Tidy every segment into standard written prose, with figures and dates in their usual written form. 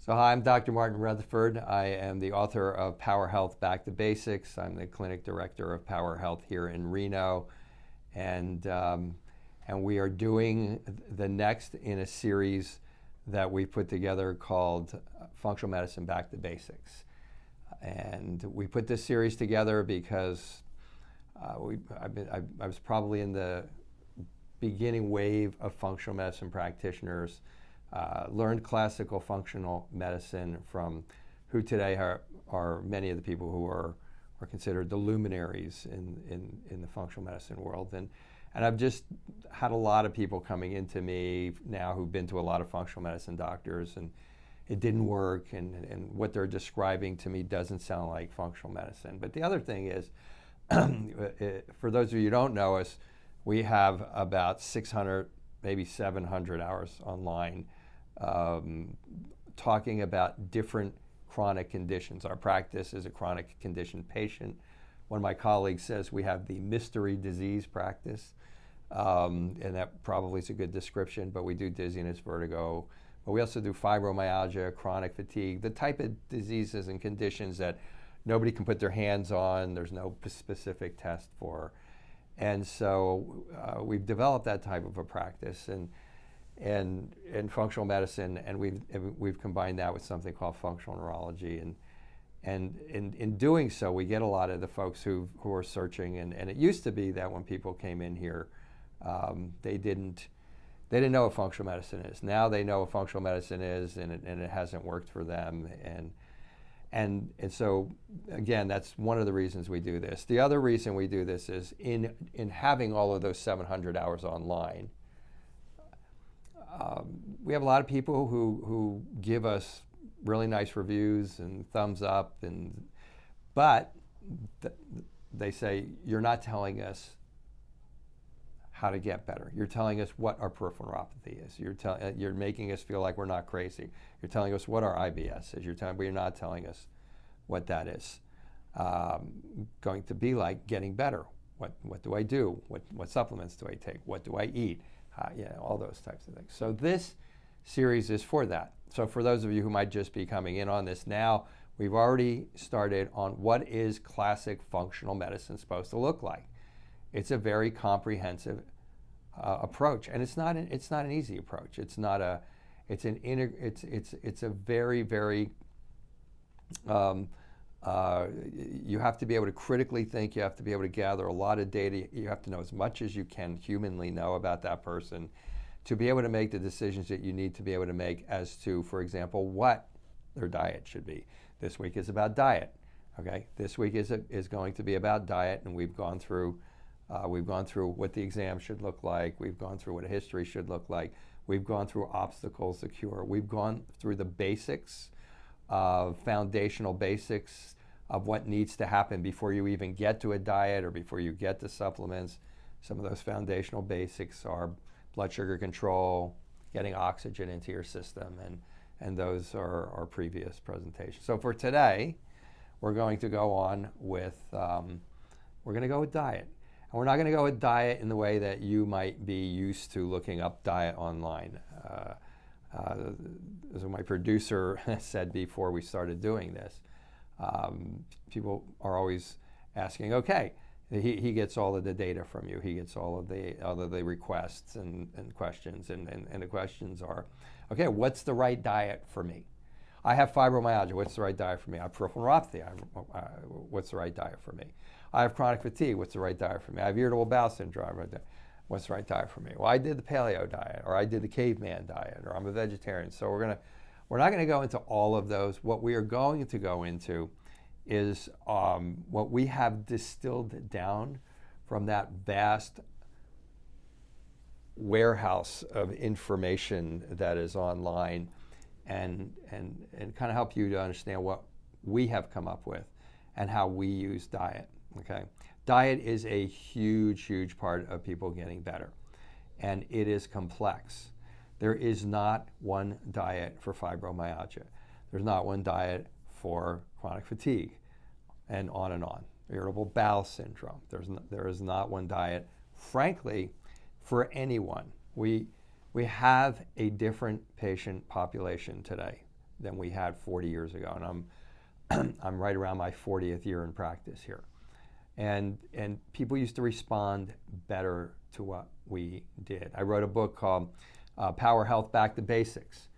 So hi, I'm Dr. Martin Rutherford. I am the author of Power Health Back to Basics. I'm the clinic director of Power Health here in Reno. And, and we are doing the next in a series that we put together called Functional Medicine Back to Basics. And we put this series together because I was probably in the beginning wave of functional medicine practitioners. Learned classical functional medicine from who today are many of the people who are considered the luminaries in the functional medicine world. And I've just had a lot of people coming into me now who've been to a lot of functional medicine doctors, and it didn't work, and what they're describing to me doesn't sound like functional medicine. But the other thing is, for those of you who don't know us, we have about 600, maybe 700 hours online talking about different chronic conditions. Our practice is a chronic condition patient. One of my colleagues says we have the mystery disease practice, and that probably is a good description, but we do dizziness, vertigo, but we also do fibromyalgia, chronic fatigue, the type of diseases and conditions that nobody can put their hands on, there's no specific test for. And so we've developed that type of a practice and functional medicine, and we've combined that with something called functional neurology. And in doing so, we get a lot of the folks who are searching. And it used to be that when people came in here, they didn't know what functional medicine is. Now they know what functional medicine is, and it hasn't worked for them. And so, again, that's one of the reasons we do this. The other reason we do this is in having all of those 700 hours online, we have a lot of people who give us really nice reviews and thumbs up, but they say, you're not telling us how to get better. You're telling us what our peripheral neuropathy is. You're making us feel like we're not crazy. You're telling us what our IBS is. But you're not telling us what that is going to be like getting better. What do I do? What supplements do I take? What do I eat? All those types of things. So this series is for that. So for those of you who might just be coming in on this now, we've already started on what is classic functional medicine supposed to look like. It's a very comprehensive approach, and it's not an easy approach. It's a very, very you have to be able to critically think. You have to be able to gather a lot of data. You have to know as much as you can humanly know about that person to be able to make the decisions that you need to be able to make as to, for example, what their diet should be. This week is about diet. Okay, this week is going to be about diet, and we've gone through what the exam should look like. We've gone through what a history should look like. We've gone through obstacles to cure. We've gone through the basics, foundational basics of what needs to happen before you even get to a diet or before you get to supplements. Some of those foundational basics are blood sugar control, getting oxygen into your system, and those are our previous presentations. So for today, we're going to go on with, we're going to go with diet. And we're not going to go with diet in the way that you might be used to looking up diet online. As my producer said before we started doing this, people are always asking, okay, he gets all of the data from you. He gets all of the requests and questions. And the questions are, okay, what's the right diet for me? I have fibromyalgia. What's the right diet for me? I have peripheral neuropathy. What's the right diet for me? I have chronic fatigue. What's the right diet for me? I have irritable bowel syndrome. What's the right diet for me? Well, I did the paleo diet, or I did the caveman diet, or I'm a vegetarian. So we're not going to go into all of those. What we are going to go into is what we have distilled down from that vast warehouse of information that is online, and kind of help you to understand what we have come up with and how we use diet. Okay, diet is a huge, huge part of people getting better, and it is complex. There is not one diet for fibromyalgia. There's not one diet for chronic fatigue, and on. Irritable bowel syndrome. There is not one diet, frankly, for anyone. We have a different patient population today than we had 40 years ago. And I'm right around my 40th year in practice here. And people used to respond better to what we did. I wrote a book called Power Health Back to Basics.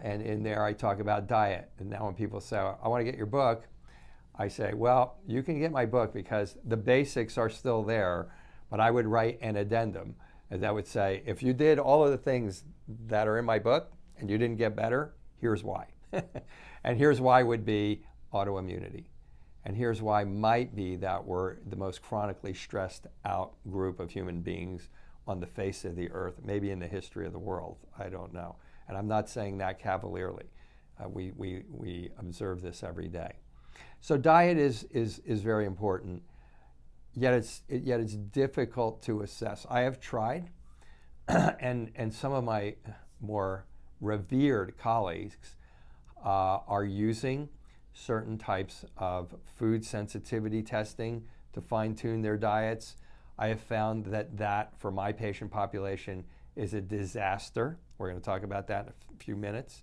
And in there I talk about diet. And now when people say, I want to get your book, I say, well, you can get my book because the basics are still there, but I would write an addendum. And that would say, if you did all of the things that are in my book and you didn't get better, here's why. And here's why would be autoimmunity. And here's why might be that we're the most chronically stressed out group of human beings on the face of the earth, maybe in the history of the world. I don't know. And I'm not saying that cavalierly. We observe this every day. So diet is very important, yet it's difficult to assess. I have tried, and some of my more revered colleagues are using certain types of food sensitivity testing to fine-tune their diets. I have found that for my patient population is a disaster. We're going to talk about that in a few minutes.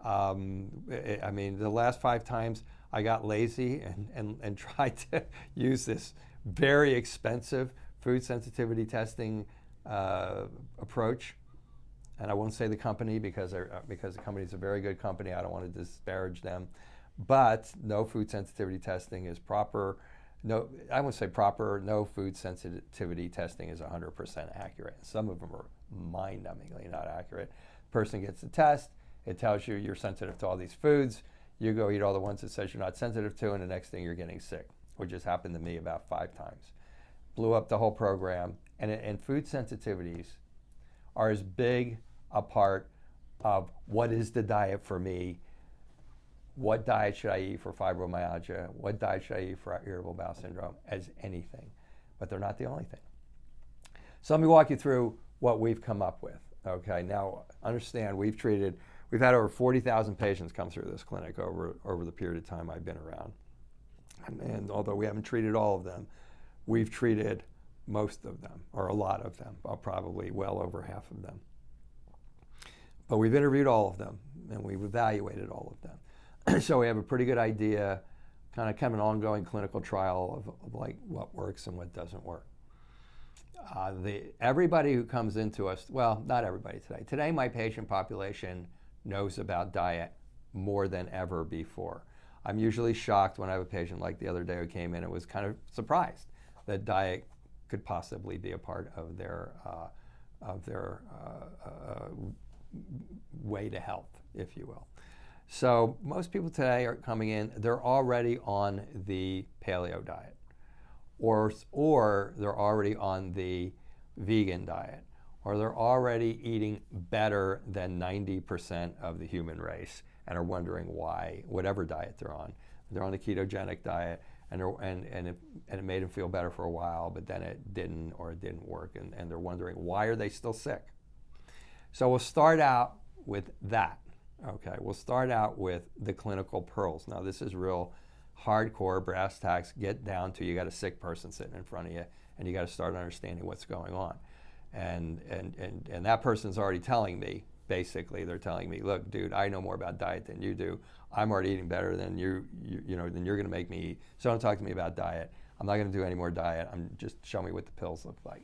I mean, the last 5 times I got lazy and tried to use this very expensive food sensitivity testing approach. And I won't say the company because the company is a very good company. I don't want to disparage them. But no food sensitivity testing is proper. No, I won't say proper. No food sensitivity testing is 100% accurate. Some of them are mind-numbingly not accurate. Person gets the test. It tells you you're sensitive to all these foods. You go eat all the ones it says you're not sensitive to, and the next thing you're getting sick, which has happened to me about 5 times. Blew up the whole program. And food sensitivities are as big a part of what is the diet for me. What diet should I eat for fibromyalgia? What diet should I eat for irritable bowel syndrome? As anything. But they're not the only thing. So let me walk you through what we've come up with. Okay, now understand we've had over 40,000 patients come through this clinic over the period of time I've been around. And although we haven't treated all of them, we've treated most of them, or a lot of them, probably well over half of them. But we've interviewed all of them, and we've evaluated all of them. So we have a pretty good idea, kind of an ongoing clinical trial of like what works and what doesn't work. Everybody who comes into us, well, not everybody today. Today my patient population knows about diet more than ever before. I'm usually shocked when I have a patient like the other day who came in and was kind of surprised that diet could possibly be a part of their way to health, if you will. So most people today are coming in, they're already on the paleo diet, or they're already on the vegan diet, or they're already eating better than 90% of the human race and are wondering why, whatever diet they're on. They're on the ketogenic diet, and it made them feel better for a while, but then it didn't, or it didn't work, and they're wondering why are they still sick. So we'll start out with that. Okay, we'll start out with the clinical pearls. Now this is real hardcore brass tacks, get down to you got a sick person sitting in front of you and you got to start understanding what's going on. And that person's already telling me, basically they're telling me, look dude, I know more about diet than you do. I'm already eating better than you know, than you're going to make me eat. So don't talk to me about diet. I'm not going to do any more diet. I'm just show me what the pills look like.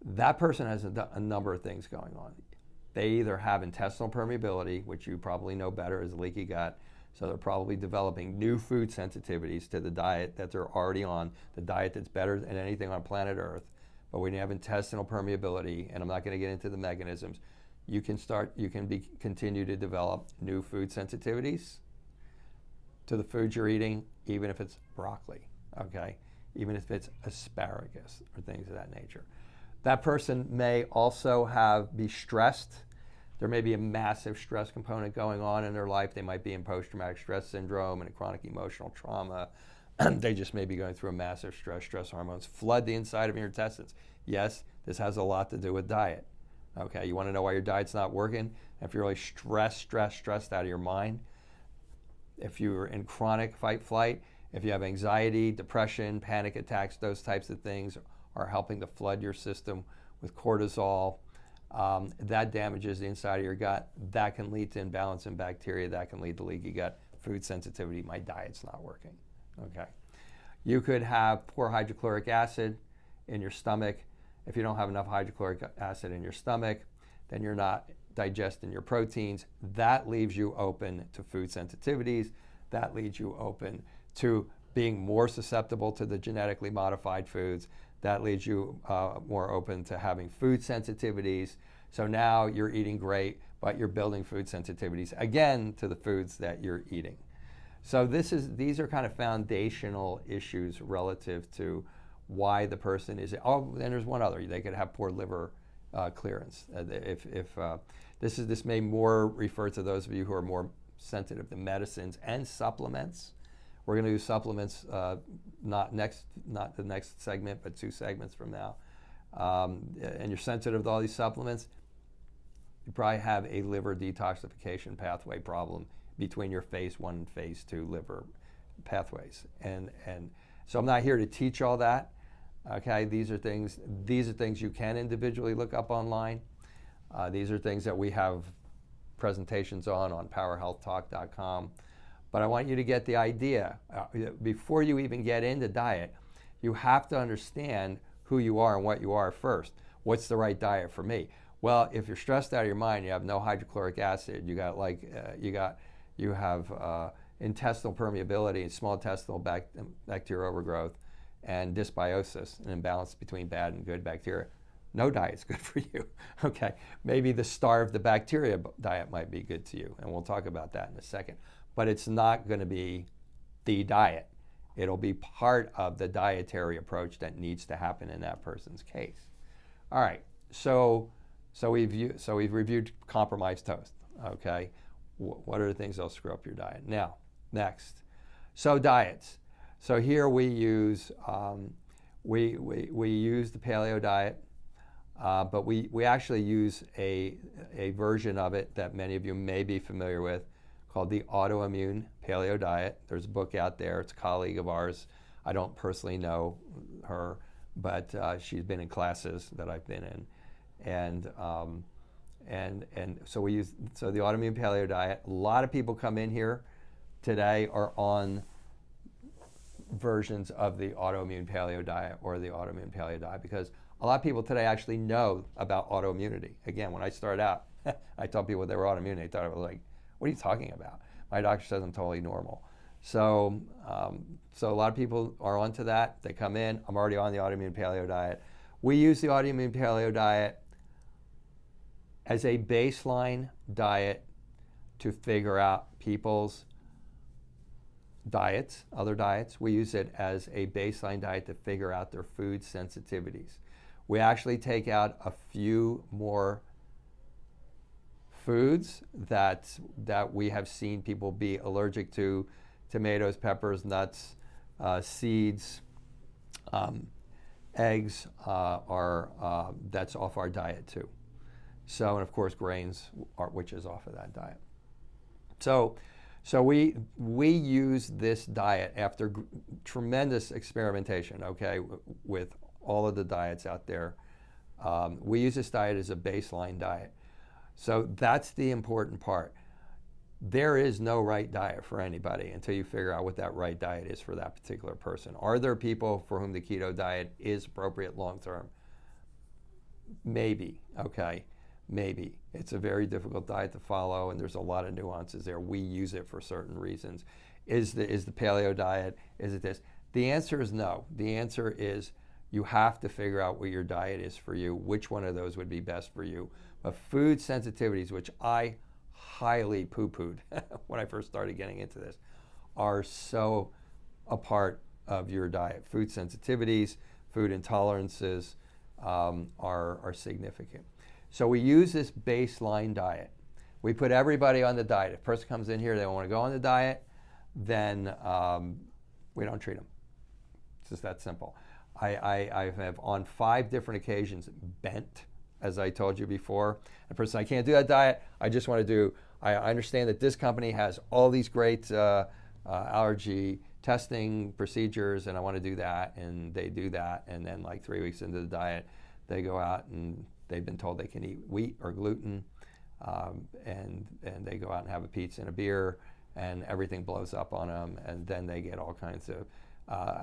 That person has a number of things going on. They either have intestinal permeability, which you probably know better as leaky gut, so they're probably developing new food sensitivities to the diet that they're already on, the diet that's better than anything on planet Earth. But when you have intestinal permeability, and I'm not going to get into the mechanisms, you can continue to develop new food sensitivities to the food you're eating, even if it's broccoli, okay? Even if it's asparagus or things of that nature. That person may also be stressed. There may be a massive stress component going on in their life. They might be in post-traumatic stress syndrome and a chronic emotional trauma. They just may be going through a massive stress. Stress hormones flood the inside of your intestines. Yes, this has a lot to do with diet. Okay, you want to know why your diet's not working? If you're really stressed out of your mind, if you're in chronic fight-flight, if you have anxiety, depression, panic attacks, those types of things are helping to flood your system with cortisol. that damages the inside of your gut. That can lead to imbalance in bacteria. That can lead to leaky gut, food sensitivity. My diet's not working. Okay. You could have poor hydrochloric acid in your stomach. If you don't have enough hydrochloric acid in your stomach, then you're not digesting your proteins. That leaves you open to food sensitivities. That leaves you open to being more susceptible to the genetically modified foods. That leaves you more open to having food sensitivities. So now you're eating great, but you're building food sensitivities again to the foods that you're eating. So these are kind of foundational issues relative to why the person is. Oh, and there's one other. They could have poor liver clearance. This may more refer to those of you who are more sensitive to medicines and supplements. We're going to do supplements, not the next segment, but 2 segments from now. And you're sensitive to all these supplements, you probably have a liver detoxification pathway problem between your phase 1 and phase 2 liver pathways. And so I'm not here to teach all that. Okay, these are things you can individually look up online. These are things that we have presentations on powerhealthtalk.com. But I want you to get the idea. Before you even get into diet, you have to understand who you are and what you are first. What's the right diet for me? Well, if you're stressed out of your mind, you have no hydrochloric acid, you have intestinal permeability and small intestinal bacterial overgrowth and dysbiosis, an imbalance between bad and good bacteria. No diet's good for you. Okay, maybe the starve the bacteria diet might be good to you, and we'll talk about that in a second. But it's not going to be the diet. It'll be part of the dietary approach that needs to happen in that person's case. All right, so we've reviewed compromised toast. Okay, what are the things that'll screw up your diet? Now, next, so diets. So here we use we use the paleo diet, but we actually use a version of it that many of you may be familiar with, called the autoimmune paleo diet. There's a book out there. It's a colleague of ours. I don't personally know her, but she's been in classes that I've been in, and so we use the autoimmune paleo diet. A lot of people come in here today are on versions of the autoimmune paleo diet or the autoimmune paleo diet because a lot of people today actually know about autoimmunity. Again, when I started out, I told people they were autoimmune. They thought I was like, what are you talking about? My doctor says I'm totally normal. So a lot of people are onto that. They come in. I'm already on the autoimmune paleo diet. We use the autoimmune paleo diet as a baseline diet to figure out people's diets, other diets. We use it as a baseline diet to figure out their food sensitivities. We actually take out a few more foods that we have seen people be allergic to: tomatoes, peppers, nuts, seeds, eggs that's off our diet too. So, and of course grains, which is off of that diet. So we use this diet after tremendous experimentation, okay, with all of the diets out there. We use this diet as a baseline diet. So that's the important part. There is no right diet for anybody until you figure out what that right diet is for that particular person. Are there people for whom the keto diet is appropriate long term? Maybe, okay, maybe. It's a very difficult diet to follow and there's a lot of nuances there. We use it for certain reasons. Is the paleo diet, is it this? The answer is no. The answer is you have to figure out what your diet is for you, which one of those would be best for you. But food sensitivities, which I highly poo-pooed when I first started getting into this, are so a part of your diet. Food sensitivities, food intolerances are significant. So we use this baseline diet. We put everybody on the diet. If a person comes in here, they want to go on the diet, then we don't treat them. It's just that simple. I have on 5 different occasions bent, as I told you before. A person, I can't do that diet. I just want to do, I understand that this company has all these great allergy testing procedures and I want to do that, and they do that, and then like 3 weeks into the diet, they go out and they've been told they can eat wheat or gluten, and they go out and have a pizza and a beer, and everything blows up on them, and then they get all kinds of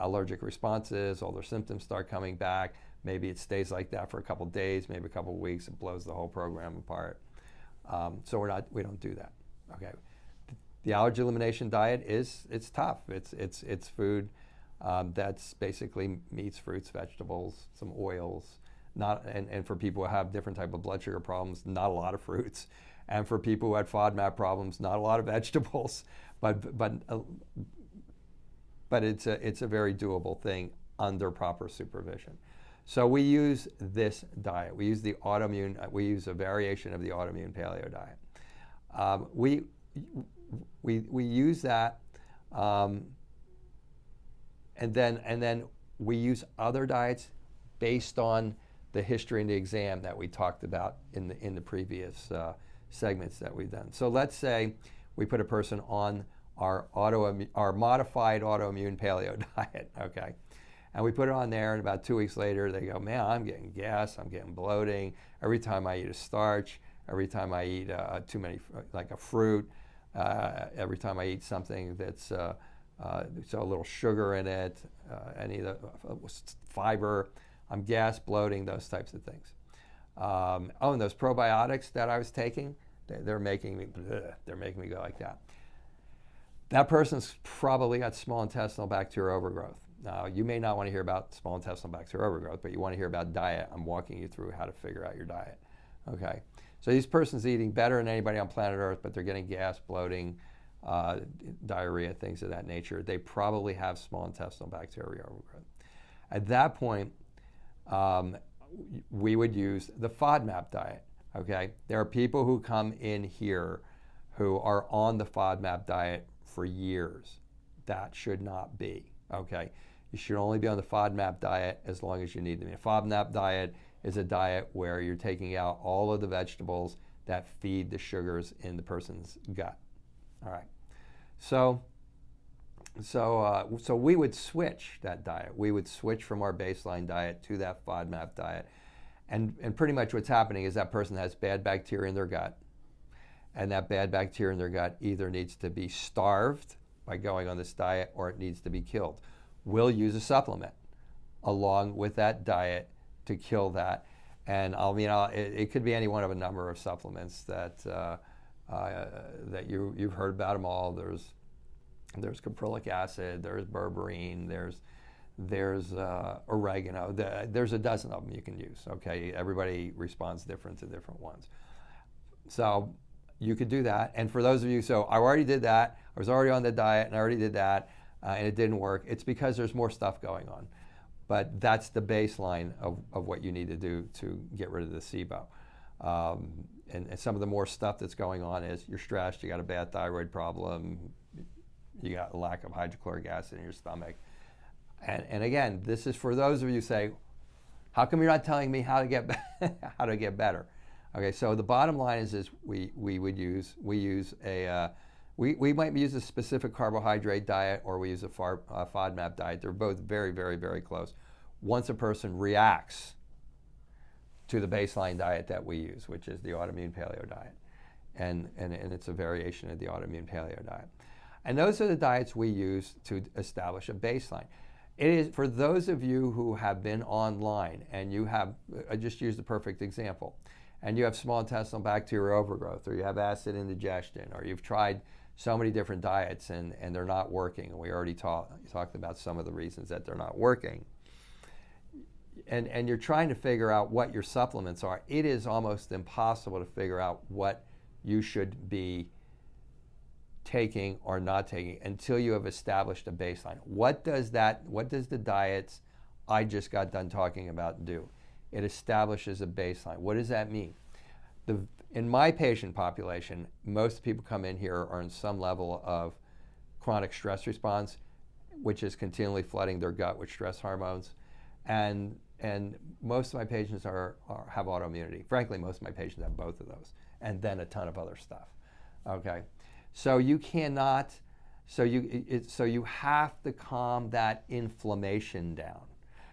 allergic responses, all their symptoms start coming back. Maybe it stays like that for a couple days, maybe a couple weeks, it blows the whole program apart. So we don't do that. Okay. The allergy elimination diet it's tough. It's food that's basically meats, fruits, vegetables, some oils, and for people who have different type of blood sugar problems, not a lot of fruits, and for people who had FODMAP problems, not a lot of vegetables, but it's a very doable thing under proper supervision. So we use this diet. We use we use a variation of the autoimmune paleo diet. We use that, and then we use other diets based on the history and the exam that we talked about in the previous segments that we've done. So let's say we put a person on our modified autoimmune paleo diet, okay? And we put it on there, and about 2 weeks later, they go, man, I'm getting gas, I'm getting bloating. Every time I eat a starch, every time I eat too many, like a fruit, every time I eat something that's so a little sugar in it, any of the fiber, I'm gas, bloating, those types of things. And those probiotics that I was taking, they're making me go like that. That person's probably got small intestinal bacterial overgrowth. Now, you may not want to hear about small intestinal bacterial overgrowth, but you want to hear about diet. I'm walking you through how to figure out your diet. Okay, so these person's eating better than anybody on planet Earth, but they're getting gas, bloating, diarrhea, things of that nature. They probably have small intestinal bacterial overgrowth. At that point, we would use the FODMAP diet. Okay, there are people who come in here who are on the FODMAP diet for years. That should not be. Okay, you should only be on the FODMAP diet as long as you need them. A FODMAP diet is a diet where you're taking out all of the vegetables that feed the sugars in the person's gut. All right, so we would switch that diet. We would switch from our baseline diet to that FODMAP diet, and pretty much what's happening is that person has bad bacteria in their gut, and that bad bacteria in their gut either needs to be starved by going on this diet, or it needs to be killed. We'll use a supplement along with that diet to kill that. And it could be any one of a number of supplements that you've heard about them all. There's caprylic acid, there's berberine, there's oregano. There's a dozen of them you can use. Okay, everybody responds different to different ones. So you could do that. And for those of you, so I already did that. I was already on the diet and I already did that, and it didn't work. It's because there's more stuff going on. But that's the baseline of what you need to do to get rid of the SIBO. And some of the more stuff that's going on is you're stressed, you got a bad thyroid problem, you got a lack of hydrochloric acid in your stomach. And again, this is for those of you who say, how come you're not telling me how to get better? Okay, so the bottom line is we might use a specific carbohydrate diet, or we use a FODMAP diet. They're both very, very, very close. Once a person reacts to the baseline diet that we use, which is the autoimmune paleo diet, and it's a variation of the autoimmune paleo diet. And those are the diets we use to establish a baseline. It is for those of you who have been online and you have, I just used the perfect example, and you have small intestinal bacterial overgrowth, or you have acid indigestion, or you've tried so many different diets and they're not working, and we already talked about some of the reasons that they're not working, and you're trying to figure out what your supplements are. It is almost impossible to figure out what you should be taking or not taking until you have established a baseline. What does the diets I just got done talking about do? It establishes a baseline. What does that mean? In my patient population, most people come in here are in some level of chronic stress response, which is continually flooding their gut with stress hormones. And most of my patients have autoimmunity. Frankly, most of my patients have both of those, and then a ton of other stuff. Okay, so you cannot, so you have to calm that inflammation down.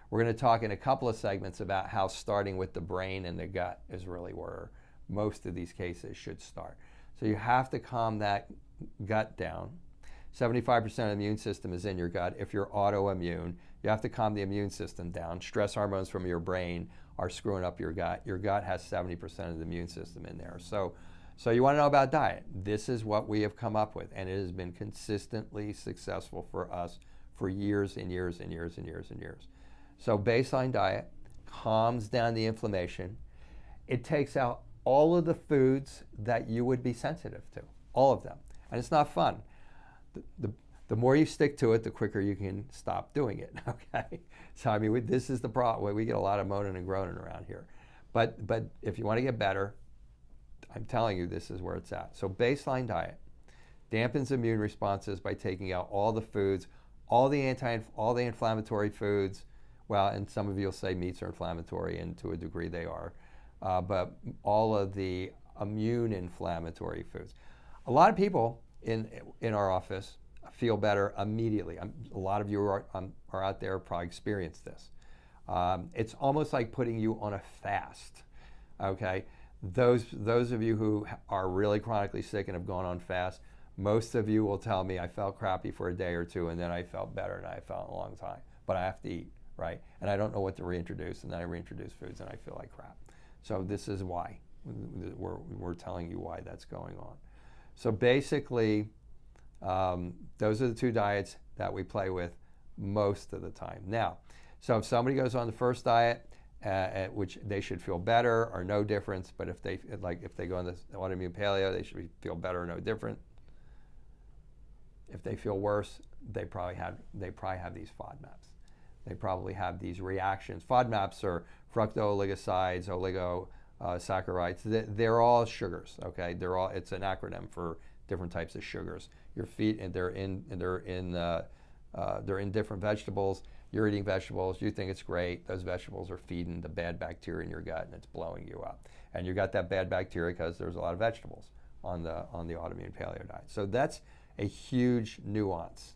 We're going to talk in a couple of segments about how starting with the brain and the gut is really where most of these cases should start. So you have to calm that gut down. 75% of the immune system is in your gut. If you're autoimmune, you have to calm the immune system down. Stress hormones from your brain are screwing up your gut. Your gut has 70% of the immune system in there. So you want to know about diet. This is what we have come up with, and it has been consistently successful for us for years and years and years and years and years. So baseline diet calms down the inflammation. It takes out all of the foods that you would be sensitive to, all of them. And it's not fun. The more you stick to it, the quicker you can stop doing it, okay? So, I mean, this is the problem. We get a lot of moaning and groaning around here. But if you want to get better, I'm telling you, this is where it's at. So baseline diet dampens immune responses by taking out all the foods, all the inflammatory foods. Well, and some of you will say meats are inflammatory, and to a degree they are. But all of the immune inflammatory foods. A lot of people in our office feel better immediately. A lot of you are out there probably experienced this. It's almost like putting you on a fast, okay? Those of you who are really chronically sick and have gone on fast, most of you will tell me I felt crappy for a day or two and then I felt better and I felt a long time. But I have to eat, right? And I don't know what to reintroduce, and then I reintroduce foods and I feel like crap. So this is why. We're telling you why that's going on. So basically, those are the two diets that we play with most of the time. Now, so if somebody goes on the first diet, which they should feel better or no difference, but if they go on the autoimmune paleo, they should feel better or no different. If they feel worse, they probably have these FODMAPs. They probably have these reactions. FODMAPs are fructooligosides, oligosaccharides. They're all sugars. Okay, it's an acronym for different types of sugars. They're in different vegetables. You're eating vegetables. You think it's great. Those vegetables are feeding the bad bacteria in your gut, and it's blowing you up. And you got that bad bacteria because there's a lot of vegetables on the autoimmune paleo diet. So that's a huge nuance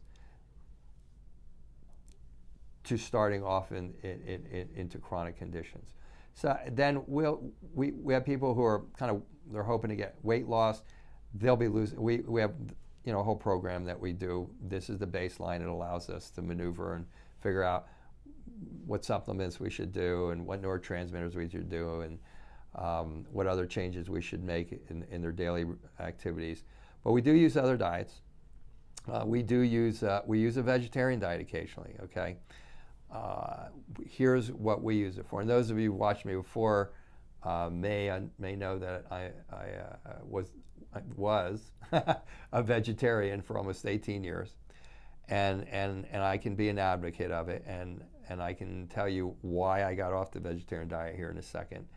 to starting off into chronic conditions. So then we have people who are they're hoping to get weight loss. They'll be losing. We have a whole program that we do. This is the baseline. It allows us to maneuver and figure out what supplements we should do and what neurotransmitters we should do and what other changes we should make in their daily activities. But we do use other diets. We use a vegetarian diet occasionally. Okay. Here's what we use it for. And those of you who watched me before may know that I was a vegetarian for almost 18 years, and I can be an advocate of it, and I can tell you why I got off the vegetarian diet here in a second,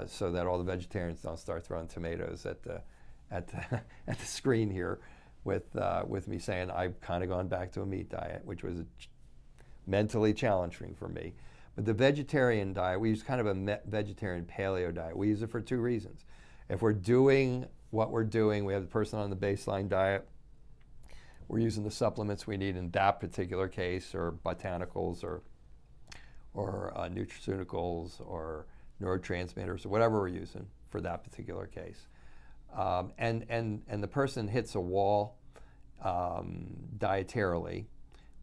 so that all the vegetarians don't start throwing tomatoes at the screen here with me saying I've kind of gone back to a meat diet, which was mentally challenging for me. But the vegetarian diet, we use kind of a vegetarian paleo diet. We use it for two reasons. If we're doing what we're doing, we have the person on the baseline diet, we're using the supplements we need in that particular case, or botanicals or nutraceuticals or neurotransmitters or whatever we're using for that particular case. And the person hits a wall dietarily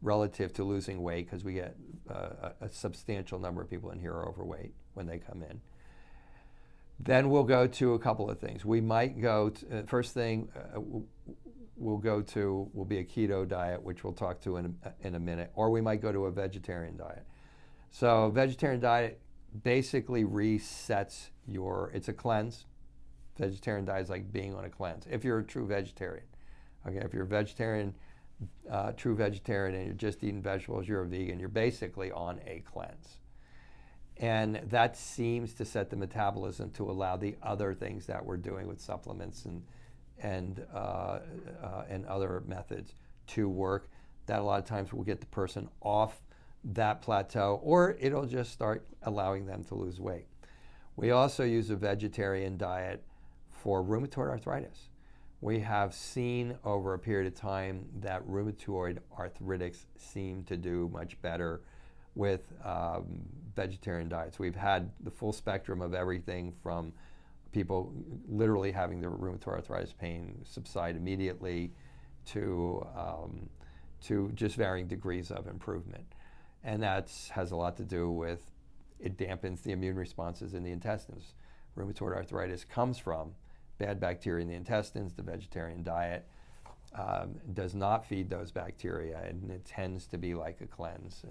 relative to losing weight, because we get a substantial number of people in here are overweight when they come in. Then we'll go to a couple of things. We might go to, first thing will be a keto diet, which we'll talk to in a minute, or we might go to a vegetarian diet. So vegetarian diet basically resets it's a cleanse. Vegetarian diet is like being on a cleanse, if you're a true vegetarian. Okay, if you're a vegetarian, true vegetarian, and you're just eating vegetables, you're a vegan, you're basically on a cleanse. And that seems to set the metabolism to allow the other things that we're doing with supplements and other methods to work. That a lot of times will get the person off that plateau, or it'll just start allowing them to lose weight. We also use a vegetarian diet for rheumatoid arthritis. We have seen over a period of time that rheumatoid arthritis seem to do much better with vegetarian diets. We've had the full spectrum of everything from people literally having their rheumatoid arthritis pain subside immediately to just varying degrees of improvement. And that has a lot to do with it dampens the immune responses in the intestines. Rheumatoid arthritis comes from bad bacteria in the intestines. The vegetarian diet does not feed those bacteria, and it tends to be like a cleanse.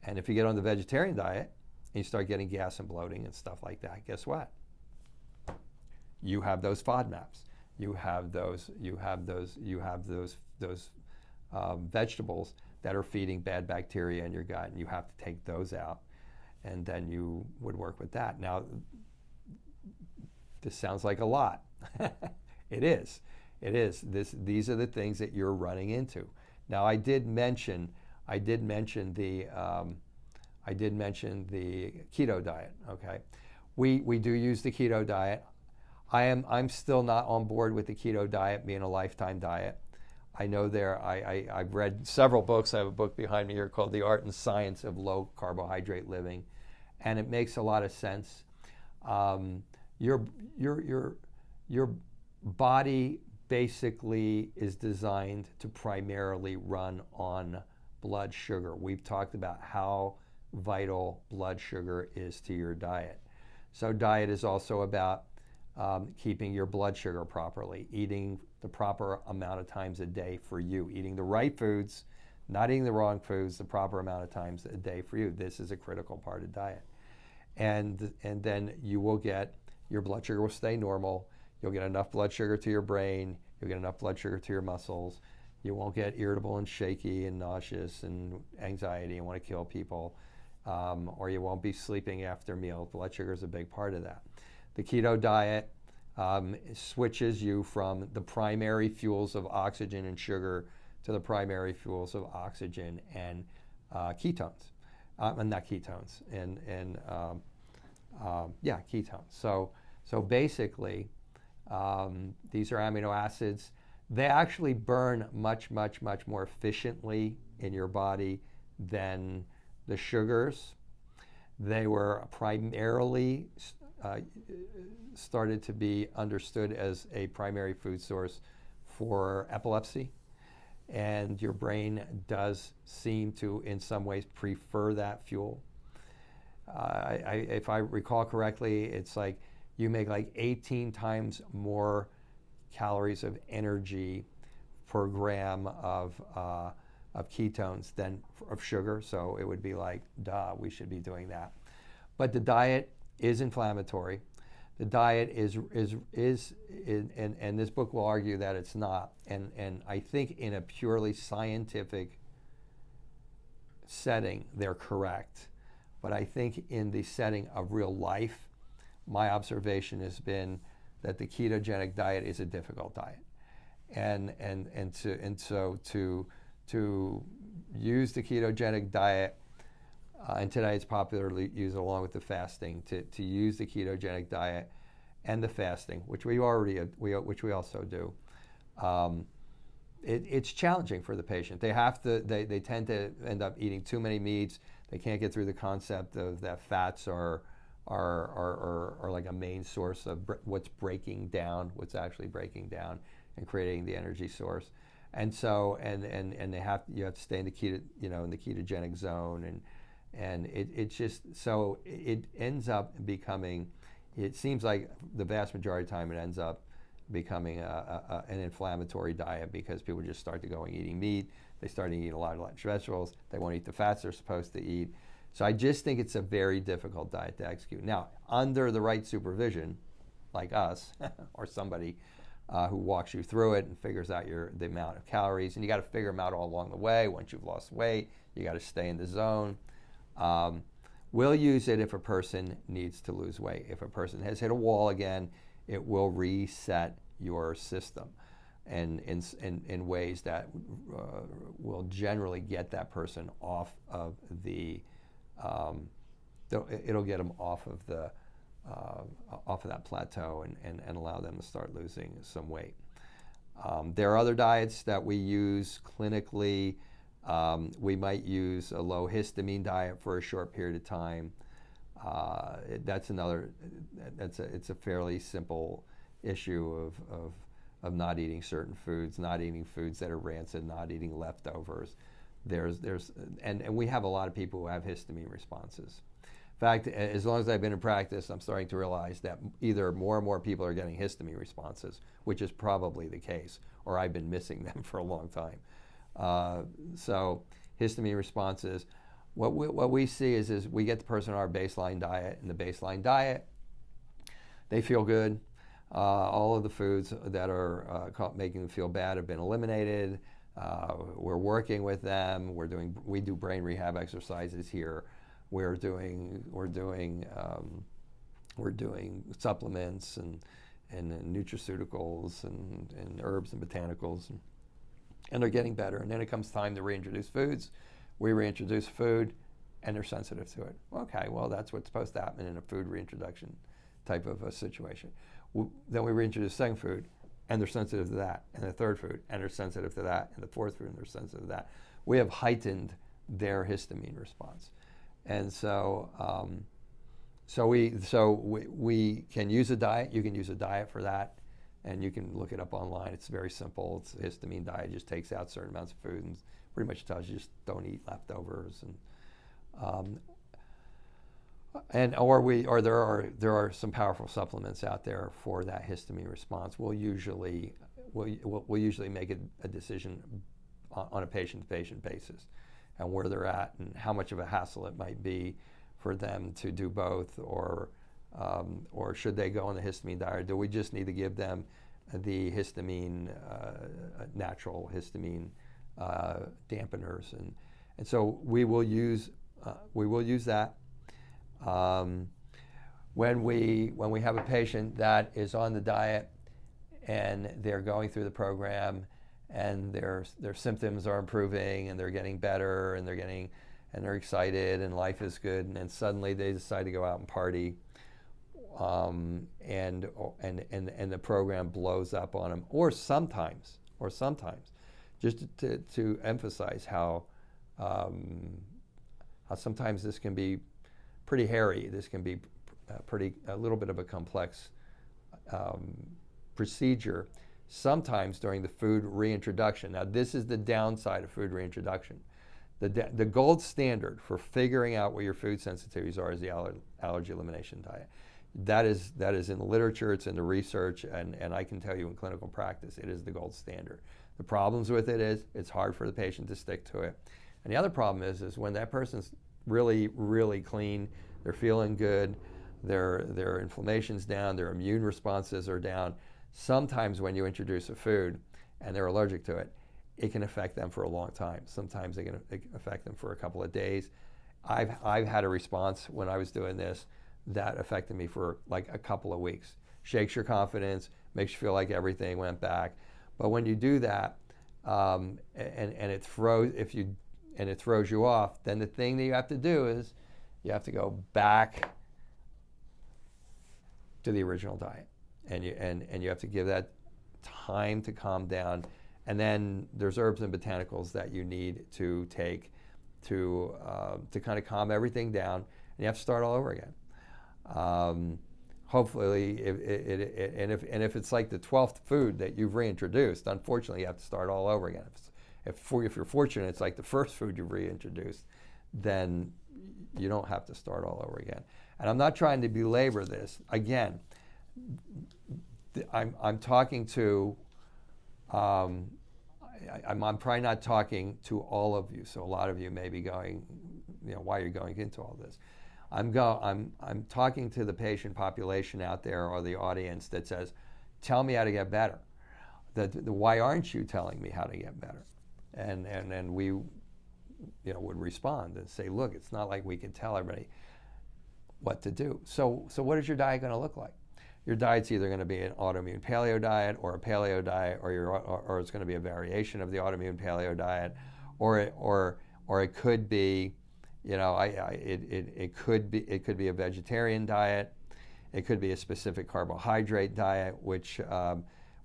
And if you get on the vegetarian diet and you start getting gas and bloating and stuff like that, guess what? You have those FODMAPs. You have those vegetables that are feeding bad bacteria in your gut, and you have to take those out, and then you would work with that. Now, this sounds like a lot. It is. It is. These are the things that you're running into. Now, I did mention the keto diet. Okay, we do use the keto diet. I'm still not on board with the keto diet being a lifetime diet. I know I've read several books. I have a book behind me here called The Art and Science of Low Carbohydrate Living, and it makes a lot of sense. Your body basically is designed to primarily run on blood sugar. We've talked about how vital blood sugar is to your diet. So diet is also about keeping your blood sugar properly, eating the proper amount of times a day for you, eating the right foods, not eating the wrong foods, the proper amount of times a day for you. This is a critical part of diet. And then you will get, your blood sugar will stay normal. You'll get enough blood sugar to your brain. You'll get enough blood sugar to your muscles. You won't get irritable and shaky and nauseous and anxiety and want to kill people. Or you won't be sleeping after meals. Blood sugar is a big part of that. The keto diet switches you from the primary fuels of oxygen and sugar to the primary fuels of oxygen and ketones. Not ketones, ketones. So basically, these are amino acids. They actually burn much, much, much more efficiently in your body than the sugars. They were primarily started to be understood as a primary food source for epilepsy. And your brain does seem to, in some ways, prefer that fuel. If I recall correctly, it's like you make like 18 times more calories of energy per gram of ketones than of sugar. So it would be like, duh, we should be doing that. But the diet is inflammatory. The diet is and this book will argue that it's not. And I think in a purely scientific setting, they're correct. But I think in the setting of real life, my observation has been that the ketogenic diet is a difficult diet. So to use the ketogenic diet, and today it's popularly used along with the fasting, to use the ketogenic diet and the fasting, which we also do. It's challenging for the patient. They tend to end up eating too many meats. They can't get through the concept of that fats are like a main source of what's actually breaking down and creating the energy source. And so you have to stay in the in the ketogenic zone, and it ends up becoming, it seems like the vast majority of the time it ends up becoming an inflammatory diet, because people just start to go eating meat. They start eating a lot of vegetables. They won't eat the fats they're supposed to eat. So I just think it's a very difficult diet to execute. Now, under the right supervision, like us, or somebody who walks you through it and figures out the amount of calories, and you got to figure them out all along the way. Once you've lost weight, you got to stay in the zone. We'll use it if a person needs to lose weight. If a person has hit a wall again, it will reset your system, and in ways that will generally get that person off of it'll get them off of that plateau and allow them to start losing some weight. There are other diets that we use clinically We might use a low histamine diet for a short period of time. It's a fairly simple issue of not eating certain foods, not eating foods that are rancid, not eating leftovers. And we have a lot of people who have histamine responses. In fact, as long as I've been in practice, I'm starting to realize that either more and more people are getting histamine responses, which is probably the case, or I've been missing them for a long time. So histamine responses, what we see is we get the person on our baseline diet, and the baseline diet, they feel good. All of the foods that are making them feel bad have been eliminated. We're working with them. We do brain rehab exercises here. We're doing supplements and nutraceuticals and herbs and botanicals, and they're getting better. And then it comes time to reintroduce foods. We reintroduce food, and they're sensitive to it. Okay, well, that's what's supposed to happen in a food reintroduction type of a situation. Then we reintroduce second food, and they're sensitive to that, and the third food, and they're sensitive to that, and the fourth food, and they're sensitive to that. We have heightened their histamine response. And so, we can use a diet. You can use a diet for that, and you can look it up online. It's very simple. It's a histamine diet. It just takes out certain amounts of food and pretty much tells you just don't eat leftovers. Or there are some powerful supplements out there for that histamine response. We'll usually make a decision on a patient-to-patient basis, and where they're at and how much of a hassle it might be for them to do both, or should they go on the histamine diet, or do we just need to give them the histamine, natural histamine dampeners, and so we will use that. When we have a patient that is on the diet and they're going through the program and their symptoms are improving and they're getting better and they're excited and life is good, and then suddenly they decide to go out and party, and the program blows up on them, or sometimes just to emphasize how sometimes this can be pretty hairy. This can be a little bit of a complex procedure, sometimes during the food reintroduction. Now, this is the downside of food reintroduction. The gold standard for figuring out what your food sensitivities are is the allergy elimination diet. That is in the literature, it's in the research, and I can tell you in clinical practice, it is the gold standard. The problems with it is it's hard for the patient to stick to it. And the other problem is when that person's really, really clean, they're feeling good, their inflammation's down, their immune responses are down. Sometimes when you introduce a food and they're allergic to it, it can affect them for a long time. Sometimes it can affect them for a couple of days. I've had a response when I was doing this that affected me for like a couple of weeks. Shakes your confidence, makes you feel like everything went back. But when you do that, and it throws you off, then the thing that you have to do is you have to go back to the original diet, and you have to give that time to calm down. And then there's herbs and botanicals that you need to take to kind of calm everything down, and you have to start all over again. Hopefully, if it's like the 12th food that you've reintroduced, unfortunately, you have to start all over again. If you're fortunate, it's like the first food you've reintroduced, then you don't have to start all over again. And I'm not trying to belabor this. Again, I'm talking to, I'm probably not talking to all of you, so a lot of you may be going, why you're going into all this. I'm talking to the patient population out there, or the audience that says, tell me how to get better. Why aren't you telling me how to get better? And we would respond and say, look, it's not like we can tell everybody what to do. So what is your diet going to look like? Your diet's either going to be an autoimmune paleo diet or a paleo diet, or it's going to be a variation of the autoimmune paleo diet, or it could be, it could be a vegetarian diet. It could be a specific carbohydrate diet, which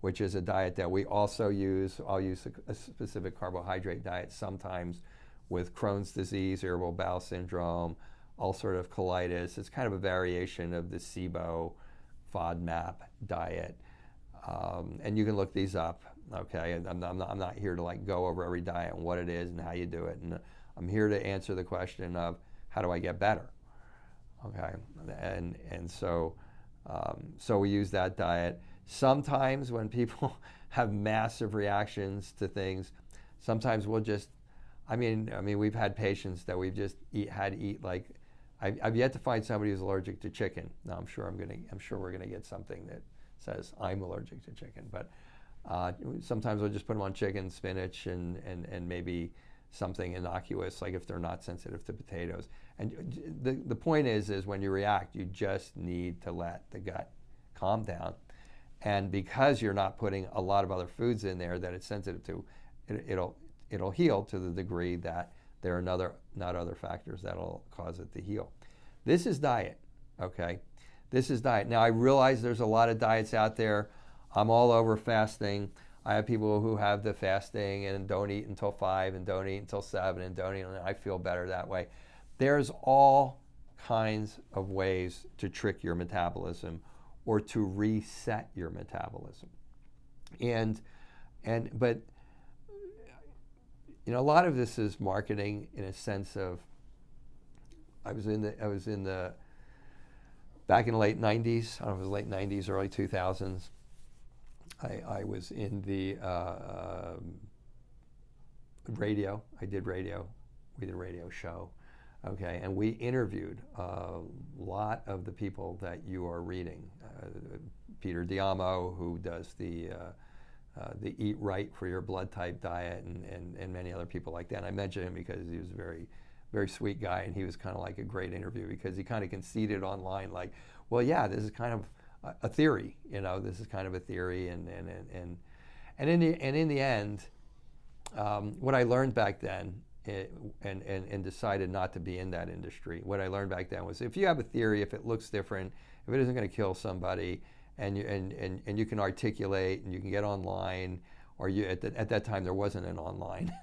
which is a diet that we also use. I'll use a specific carbohydrate diet sometimes with Crohn's disease, irritable bowel syndrome, ulcerative colitis. It's kind of a variation of the SIBO FODMAP diet. And you can look these up, okay? I'm not here to like go over every diet and what it is and how you do it. And I'm here to answer the question of how do I get better, okay? And so we use that diet. Sometimes when people have massive reactions to things, sometimes we'll just, I mean, we've had patients that we've just had to eat like, I've yet to find somebody who's allergic to chicken. Now I'm sure we're gonna get something that says I'm allergic to chicken, but sometimes we'll just put them on chicken, spinach, and maybe something innocuous, like if they're not sensitive to potatoes. And the point is when you react, you just need to let the gut calm down. And because you're not putting a lot of other foods in there that it's sensitive to, it'll heal to the degree that there are not other factors that'll cause it to heal. This is diet, okay? This is diet. Now I realize there's a lot of diets out there. I'm all over fasting. I have people who have the fasting and don't eat until 5 and don't eat until 7 and don't eat, and I feel better that way. There's all kinds of ways to trick your metabolism or to reset your metabolism. But you know, a lot of this is marketing in a sense of, back in the late 90s, I don't know if it was late 90s, early 2000s, I was in the radio. I did radio. We did a radio show, okay, and we interviewed a lot of the people that you are reading. Peter Diamo, who does the Eat Right for Your Blood Type diet, and many other people like that. And I mentioned him because he was a very, very sweet guy, and he was kind of like a great interview because he kind of conceded online, like, well, yeah, this is kind of a theory, you know, this is kind of a theory, and in the end, what I learned back then, and decided not to be in that industry. What I learned back then was if you have a theory, if it looks different, if it isn't going to kill somebody, and you can articulate and you can get online, or at that time there wasn't an online.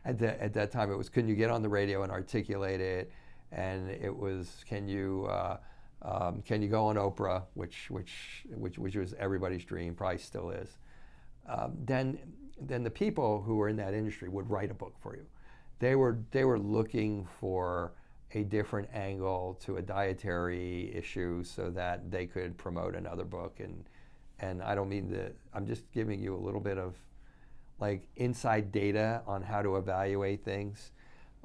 at that time it was, can you get on the radio and articulate it, and it was, can you go on Oprah, which was everybody's dream, probably still is. Then the people who were in that industry would write a book for you. They were looking for a different angle to a dietary issue so that they could promote another book. And I don't mean to, I'm just giving you a little bit of like inside data on how to evaluate things.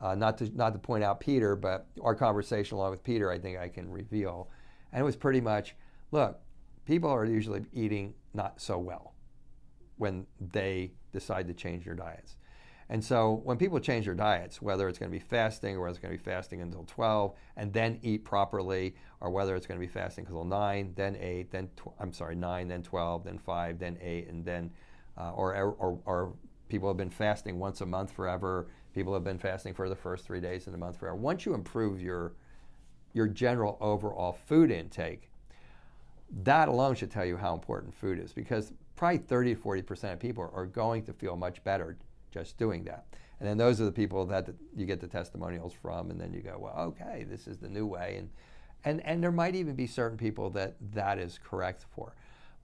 Not to point out Peter, but our conversation along with Peter, I think I can reveal. And it was pretty much, look, people are usually eating not so well when they decide to change their diets. And so when people change their diets, whether it's going to be fasting or whether it's going to be fasting until 12 and then eat properly, or whether it's going to be fasting until 9, then 8, then 9, then 12, then 5, then 8, and then, or people have been fasting once a month forever. People have been fasting for the first 3 days of the month forever. Once you improve your general overall food intake, that alone should tell you how important food is, because probably 30 to 40% of people are going to feel much better just doing that. And then those are the people that you get the testimonials from, and then you go, well, okay, this is the new way. And there might even be certain people that is correct for.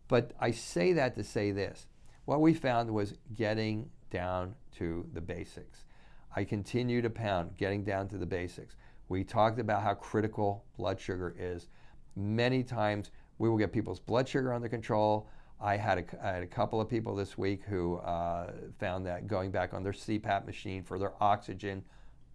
But I say that to say this. What we found was getting down to the basics. I continue to pound getting down to the basics. We talked about how critical blood sugar is. Many times we will get people's blood sugar under control. I had a couple of people this week who found that going back on their CPAP machine for their oxygen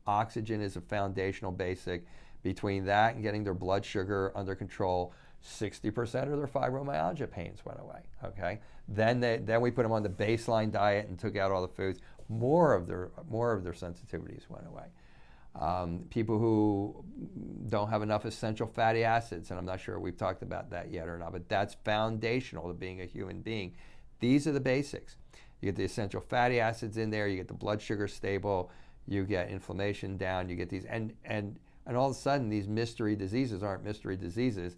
is a foundational basic. Between that and getting their blood sugar under control, 60% of their fibromyalgia pains went away. Okay, then we put them on the baseline diet and took out all the foods. More of their sensitivities went away. People who don't have enough essential fatty acids, and I'm not sure we've talked about that yet or not, but that's foundational to being a human being. These are the basics. You get the essential fatty acids in there, you get the blood sugar stable, you get inflammation down, you get these, and all of a sudden these mystery diseases aren't mystery diseases.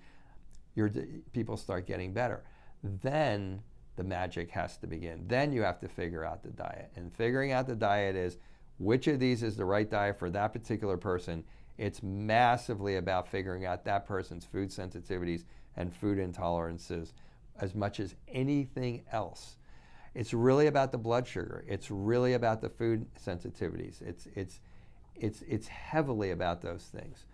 People start getting better. Then the magic has to begin. Then you have to figure out the diet. And figuring out the diet is which of these is the right diet for that particular person. It's massively about figuring out that person's food sensitivities and food intolerances as much as anything else. It's really about the blood sugar. It's really about the food sensitivities. It's heavily about those things.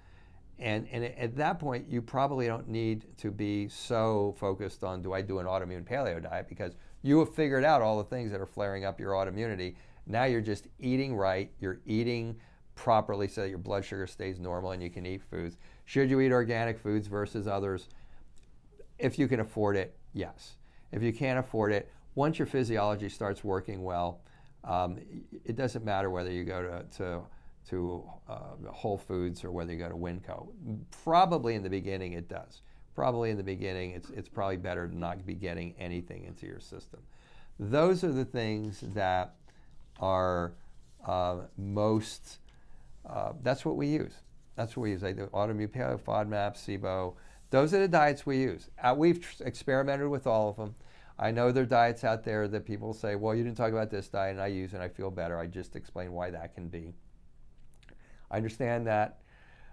And at that point, you probably don't need to be so focused on, do I do an autoimmune paleo diet? Because you have figured out all the things that are flaring up your autoimmunity. Now you're just eating right. You're eating properly so that your blood sugar stays normal and you can eat foods. Should you eat organic foods versus others? If you can afford it, yes. If you can't afford it, once your physiology starts working well, it doesn't matter whether you go to Whole Foods or whether you go to Winco. Probably in the beginning it does. Probably in the beginning it's probably better to not be getting anything into your system. Those are the things that are most, that's what we use. That's what we use. I do autoimmune paleo, FODMAP, SIBO. Those are the diets we use. We've experimented with all of them. I know there are diets out there that people say, well, you didn't talk about this diet and I use it and I feel better. I just explained why that can be. I understand that,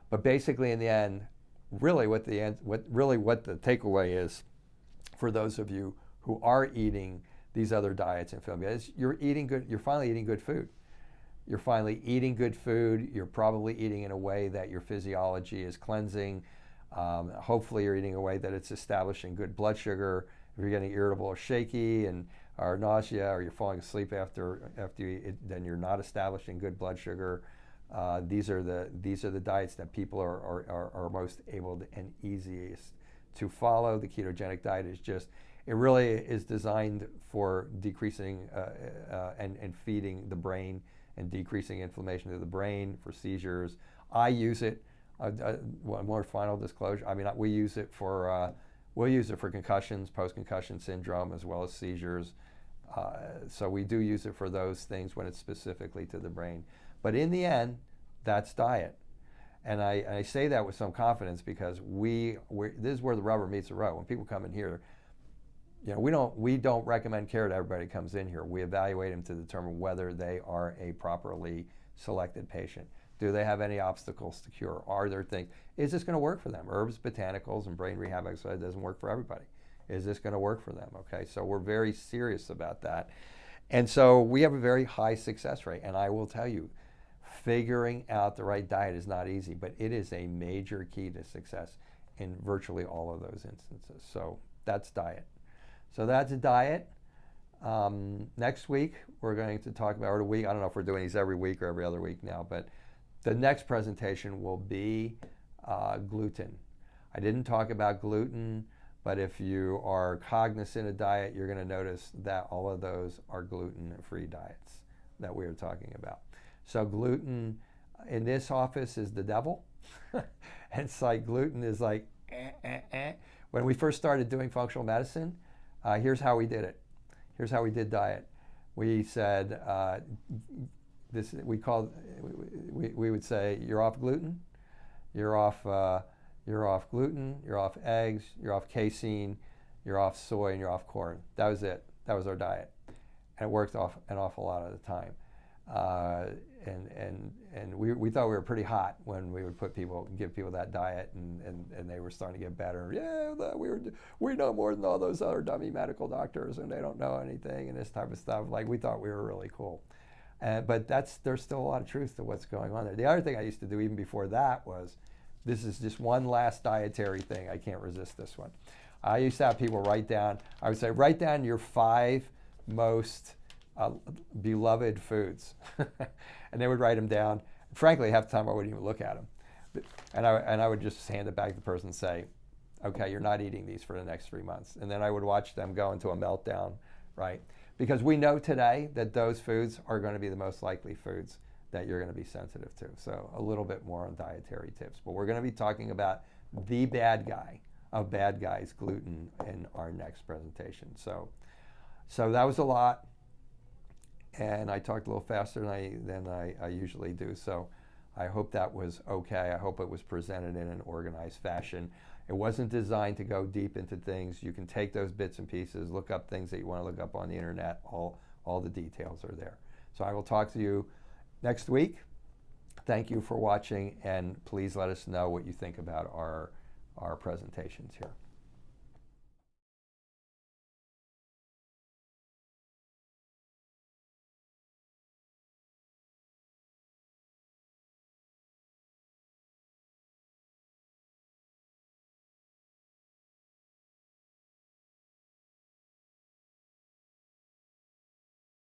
but basically in the end, really what the takeaway is for those of you who are eating these other diets and feel good is you're eating good. You're finally eating good food. You're finally eating good food. You're probably eating in a way that your physiology is cleansing. Hopefully you're eating in a way that it's establishing good blood sugar. If you're getting irritable or shaky or nausea, or you're falling asleep after you eat, then you're not establishing good blood sugar. These are the diets that people are most able to, and easiest to follow. The ketogenic diet is it really is designed for decreasing and feeding the brain and decreasing inflammation of the brain for seizures. I use it. One more final disclosure. I mean, we'll use it for concussions, post-concussion syndrome, as well as seizures. So we do use it for those things when it's specifically to the brain. But in the end, that's diet. And I say that with some confidence because this is where the rubber meets the road. When people come in here, we don't recommend care to everybody who comes in here. We evaluate them to determine whether they are a properly selected patient. Do they have any obstacles to cure? Are there things? Is this going to work for them? Herbs, botanicals, and brain rehab exercise doesn't work for everybody. Is this going to work for them? Okay, so we're very serious about that. And so we have a very high success rate. And I will tell you, figuring out the right diet is not easy, but it is a major key to success in virtually all of those instances. So that's diet. So that's a diet. Next week, we're going to talk about, or a week, I don't know if we're doing these every week or every other week now, but the next presentation will be gluten. I didn't talk about gluten, but if you are cognizant of diet, you're going to notice that all of those are gluten-free diets that we are talking about. So gluten in this office is the devil. And it's like gluten is like, When we first started doing functional medicine, here's how we did it. Here's how we did diet. We said, we would say, you're off gluten, you're off gluten, you're off eggs, you're off casein, you're off soy, and you're off corn. That was it. That was our diet. And it worked off an awful lot of the time. And we thought we were pretty hot when we would give people that diet, and they were starting to get better. Yeah, we know more than all those other dummy medical doctors, and they don't know anything, and this type of stuff. Like, we thought we were really cool. But there's still a lot of truth to what's going on there. The other thing I used to do even before that was, this is just one last dietary thing. I can't resist this one. I used to have people write down your 5 most beloved foods. And they would write them down. Frankly, half the time I wouldn't even look at them. And I would just hand it back to the person and say, okay, you're not eating these for the next 3 months. And then I would watch them go into a meltdown, right? Because we know today that those foods are going to be the most likely foods that you're going to be sensitive to. So a little bit more on dietary tips. But we're going to be talking about the bad guy of bad guys, gluten, in our next presentation. So that was a lot. And I talked a little faster than I usually do. So I hope that was okay. I hope it was presented in an organized fashion. It wasn't designed to go deep into things. You can take those bits and pieces, look up things that you want to look up on the internet. All the details are there. So I will talk to you next week. Thank you for watching, and please let us know what you think about our presentations here.